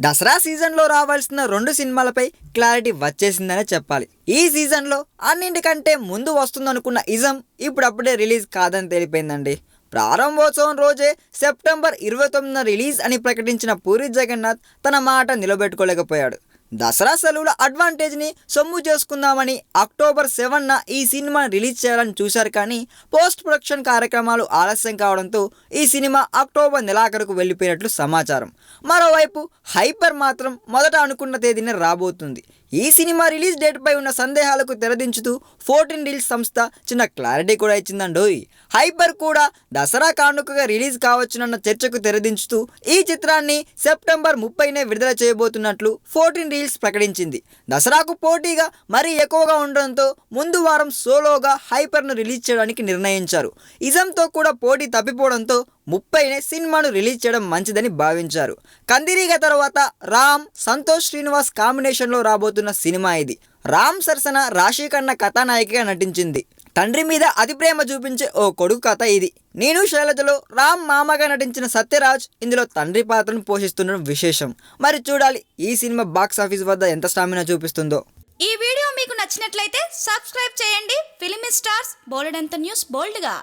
దసరా సీజన్లో రావాల్సిన 2 సినిమాలపై క్లారిటీ వచ్చేసిందనే చెప్పాలి. ఈ సీజన్లో అన్నింటికంటే ముందు వస్తుందనుకున్న ఇజం ఇప్పుడప్పుడే రిలీజ్ కాదని తెలిపిందండి. ప్రారంభోత్సవం రోజే సెప్టెంబర్ 29న రిలీజ్ అని ప్రకటించిన పూరి జగన్నాథ్ తన మాట నిలబెట్టుకోలేకపోయాడు. దసరా సెలవుల అడ్వాంటేజ్ని సొమ్ము చేసుకుందామని అక్టోబర్ 7న ఈ సినిమాని రిలీజ్ చేయాలని చూశారు, కానీ పోస్ట్ ప్రొడక్షన్ కార్యక్రమాలు ఆలస్యం కావడంతో ఈ సినిమా అక్టోబర్ నెలాఖరుకు వెళ్ళిపోయినట్లు సమాచారం. మరోవైపు హైపర్ మాత్రం మొదట అనుకున్న తేదీనే రాబోతుంది. ఈ సినిమా రిలీజ్ డేట్పై ఉన్న సందేహాలకు తెరదించుతూ 14 రీల్స్ సంస్థ చిన్న క్లారిటీ కూడా ఇచ్చిందండోయ్. హైపర్ కూడా దసరా కానుకగా రిలీజ్ కావచ్చునన్న చర్చకు తెరదించుతూ ఈ చిత్రాన్ని సెప్టెంబర్ 30నే విడుదల చేయబోతున్నట్లు 14 రీల్స్ ప్రకటించింది. దసరాకు పోటీగా మరీ ఎక్కువగా ఉండడంతో ముందు వారం సోలోగా హైపర్ను రిలీజ్ చేయడానికి నిర్ణయించారు. ఇజంతో కూడా పోటీ తప్పిపోవడంతో 30నే సినిమాను రిలీజ్ చేయడం మంచిదని భావించారు. కందిరీగ తర్వాత రామ్, సంతోష్ శ్రీనివాస్ కాంబినేషన్లో రాబోతున్న సినిమా ఇది. రామ్ సరసన రాశి ఖన్నా కథానాయికగా నటించింది. తండ్రి మీద అతి ప్రేమ చూపించే ఓ కొడుకు కథ ఇది. నేను శైలజలో రామ్ మామగా నటించిన సత్యరాజ్ ఇందులో తండ్రి పాత్రను పోషిస్తుండడం విశేషం. మరి చూడాలి ఈ సినిమా బాక్స్ ఆఫీస్ వద్ద ఎంత స్టామినా చూపిస్తుందో. ఈ వీడియో మీకు నచ్చినట్లయితే సబ్స్క్రైబ్ చేయండి. ఫిలిమి స్టార్స్ బోలెడంత న్యూస్ బోల్డ్గా.